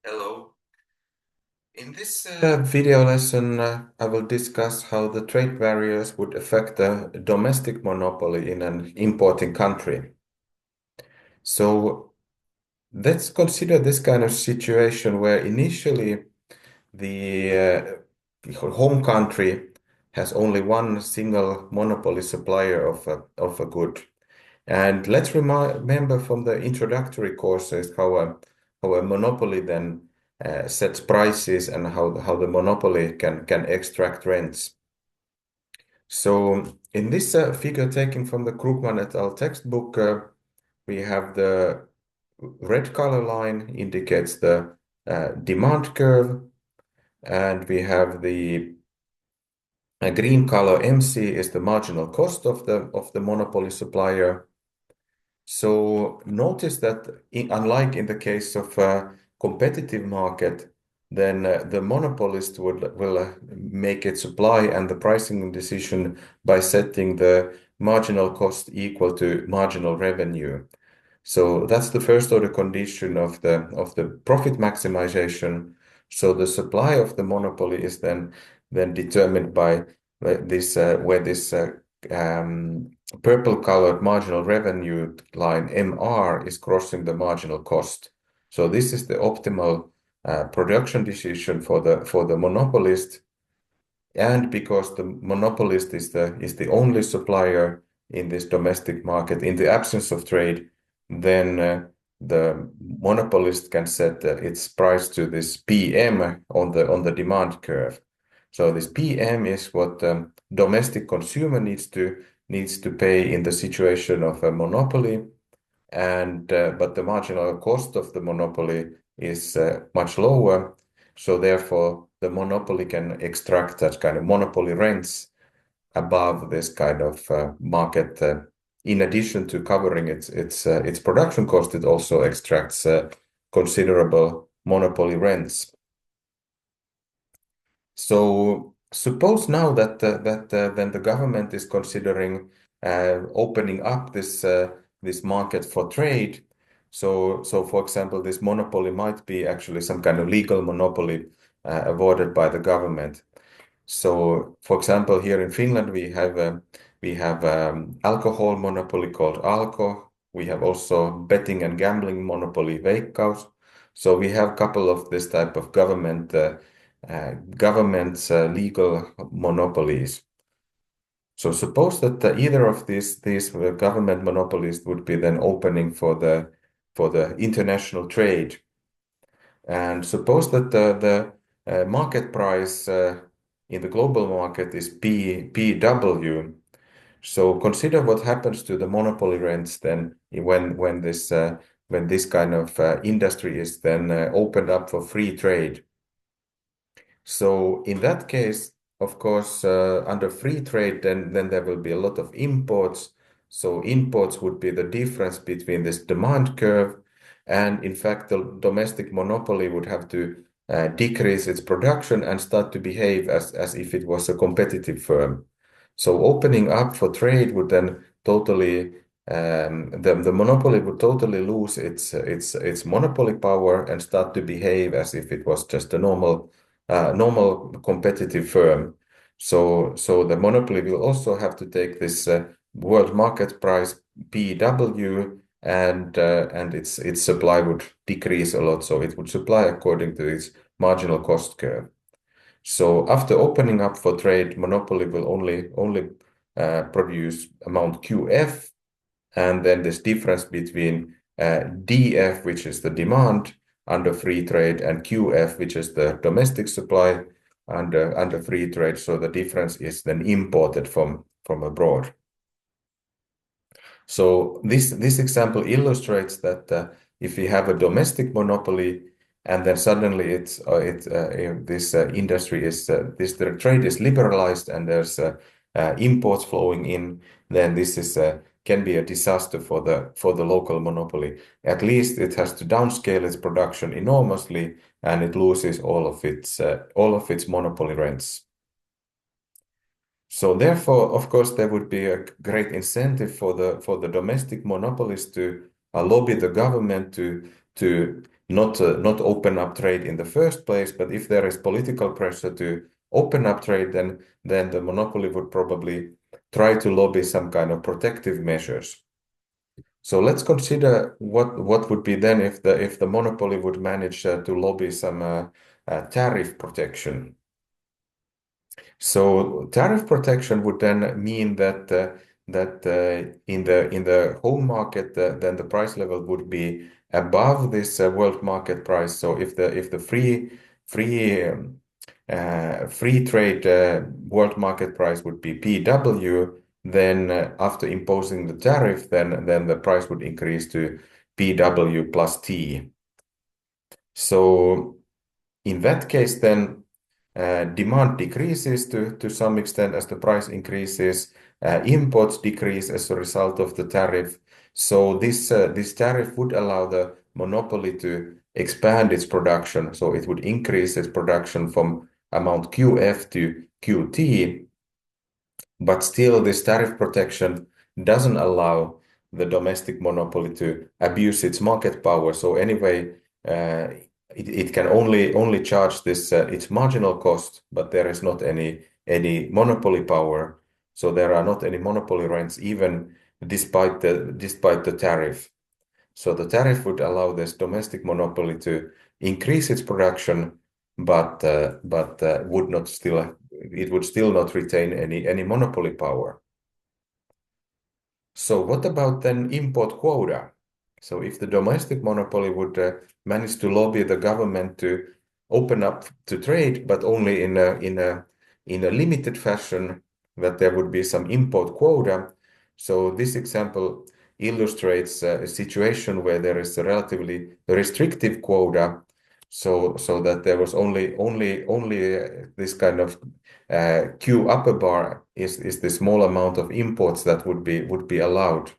Hello. In this video lesson, I will discuss how the trade barriers would affect a domestic monopoly in an importing country. So let's consider this kind of situation where initially the home country has only one single monopoly supplier of a good. And let's remember from the introductory courses how a monopoly then sets prices and how the monopoly can extract rents. So in this figure taken from the Krugman et al. Textbook, we have the red color line indicates the demand curve, and we have the green color MC is the marginal cost of the monopoly supplier. So notice that unlike in the case of a competitive market, then the monopolist will make its supply and the pricing decision by setting the marginal cost equal to marginal revenue. So that's the first order condition of the profit maximization. So the supply of the monopoly is then determined by where this purple colored marginal revenue line MR is crossing the marginal cost. So this is the optimal production decision for the monopolist. And because the monopolist is the only supplier in this domestic market, in the absence of trade, then the monopolist can set its price to this PM on the demand curve. So this PM is what domestic consumer needs to pay in the situation of a monopoly, and but the marginal cost of the monopoly is much lower. So therefore, the monopoly can extract that kind of monopoly rents above this kind of market. In addition to covering its production cost, it also extracts considerable monopoly rents. So suppose now that then the government is considering opening up this market for trade. So for example, this monopoly might be actually some kind of legal monopoly awarded by the government. So, for example, here in Finland, we have alcohol monopoly called Alko. We have also betting and gambling monopoly Veikkaus. So we have a couple of this type of government's legal monopolies. So suppose that either of these government monopolies would be then opening for the international trade. And suppose that the market price in the global market is PW. So consider what happens to the monopoly rents then when this kind of industry is then opened up for free trade. So in that case, of course, under free trade, then there will be a lot of imports. So imports would be the difference between this demand curve, and in fact, the domestic monopoly would have to decrease its production and start to behave as if it was a competitive firm. So opening up for trade would then totally the monopoly would totally lose its monopoly power and start to behave as if it was just a normal competitive firm. So the monopoly will also have to take this world market price PW, and its supply would decrease a lot. So it would supply according to its marginal cost curve. So after opening up for trade, monopoly will only produce amount QF, and then this difference between DF, which is the demand under free trade, and QF, which is the domestic supply under free trade. So the difference is then imported from abroad. So this example illustrates that if we have a domestic monopoly and then suddenly this industry is the trade is liberalized and there's imports flowing in, then this is can be a disaster for the local monopoly. At least it has to downscale its production enormously, and it loses all of its monopoly rents. So therefore, of course, there would be a great incentive for the domestic monopolists to lobby the government to not open up trade in the first place. But if there is political pressure to open up trade, then the monopoly would probably try to lobby some kind of protective measures. So let's consider what would be then if the monopoly would manage to lobby some tariff protection. So tariff protection would then mean that in the home market, then the price level would be above this world market price. So if the free trade world market price would be PW, then after imposing the tariff, then the price would increase to PW plus T. So in that case, then demand decreases to some extent as the price increases. Imports decrease as a result of the tariff. So this tariff would allow the monopoly to expand its production. So it would increase its production from amount QF to QT. But still, this tariff protection doesn't allow the domestic monopoly to abuse its market power. So anyway, it can only charge this its marginal cost, but there is not any monopoly power. So there are not any monopoly rents even despite the tariff. So the tariff would allow this domestic monopoly to increase its production, but it would still not retain any monopoly power. So what about then import quota? So if the domestic monopoly would manage to lobby the government to open up to trade, but only in a limited fashion, that there would be some import quota. So this example illustrates a situation where there is a relatively restrictive quota, so that there was only this kind of Q upper bar is the small amount of imports that would be allowed.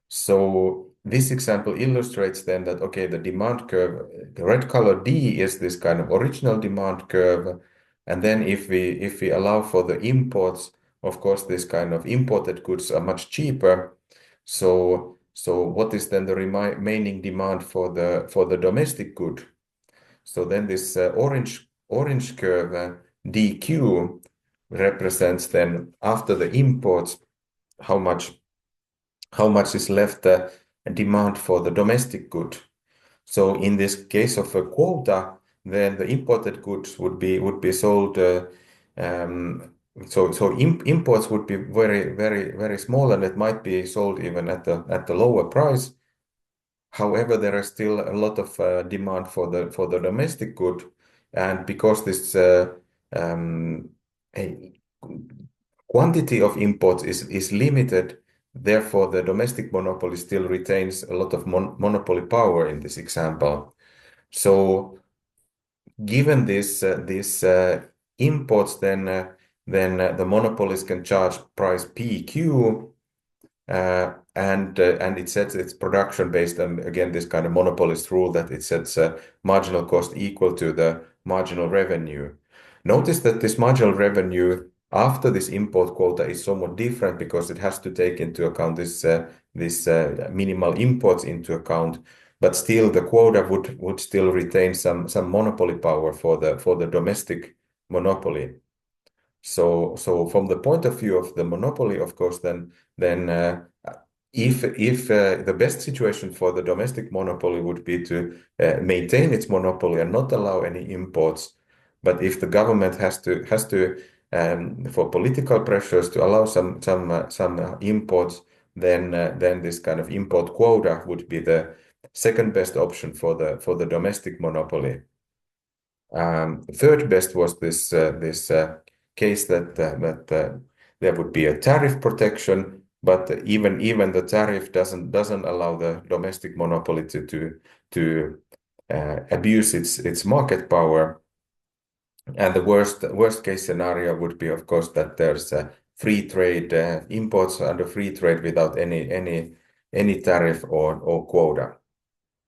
So this example illustrates then that, okay, the demand curve, the red color D is this kind of original demand curve. And then if we allow for the imports, of course, this kind of imported goods are much cheaper. So what is then the remaining demand for the domestic good? So then this orange curve DQ represents then after the imports how much is left demand for the domestic good. So in this case of a quota, then the imported goods would be sold. Imports would be very small, and it might be sold even at the lower price. However, there is still a lot of demand for the domestic good, and because this a quantity of imports is limited, therefore the domestic monopoly still retains a lot of monopoly power in this example. So, given this imports, then the monopolies can charge price PQ. And it sets its production based on, again, this kind of monopolist rule that it sets a marginal cost equal to the marginal revenue. Notice that this marginal revenue after this import quota is somewhat different because it has to take into account this minimal imports into account, but still the quota would still retain some monopoly power for the domestic monopoly. So from the point of view of the monopoly, of course, then if the best situation for the domestic monopoly would be to maintain its monopoly and not allow any imports, but if the government has to for political pressures to allow some imports, then this kind of import quota would be the second best option for the domestic monopoly. Third best was this case that there would be a tariff protection, but even the tariff doesn't allow the domestic monopoly to abuse its market power. And the worst case scenario would be, of course, that there's free trade, imports under free trade without any tariff or quota.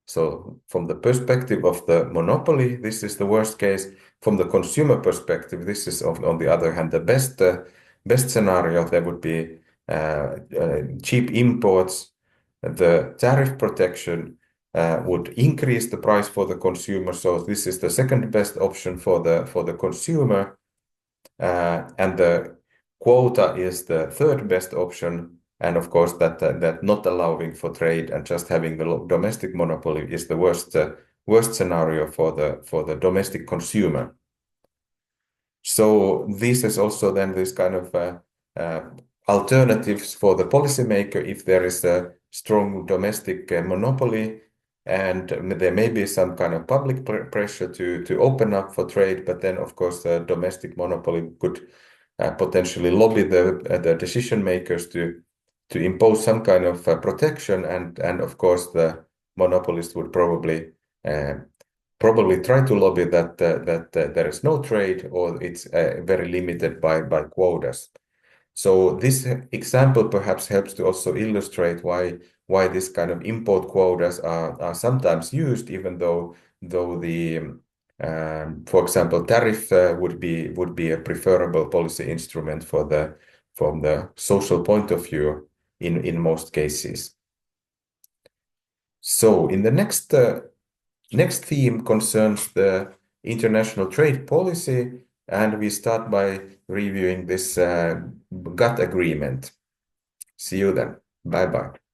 So from the perspective of the monopoly, this is the worst case. From the consumer perspective, this is on the other hand the best scenario. There would be cheap imports, the tariff protection, would increase the price for the consumer. So this is the second best option for the consumer, and the quota is the third best option. And of course, that not allowing for trade and just having the domestic monopoly is the worst scenario for the domestic consumer. So this is also then this kind of alternatives for the policymaker if there is a strong domestic monopoly, and there may be some kind of public pressure to open up for trade, but then of course the domestic monopoly could potentially lobby the decision makers to impose some kind of protection, and of course the monopolist would probably try to lobby that there is no trade, or it's very limited by quotas. So this example perhaps helps to also illustrate why this kind of import quotas are sometimes used, even though the for example, tariff would be a preferable policy instrument from the social point of view in most cases. So in the next theme concerns the international trade policy, and we start by reviewing this GATT agreement. See you then. Bye-bye.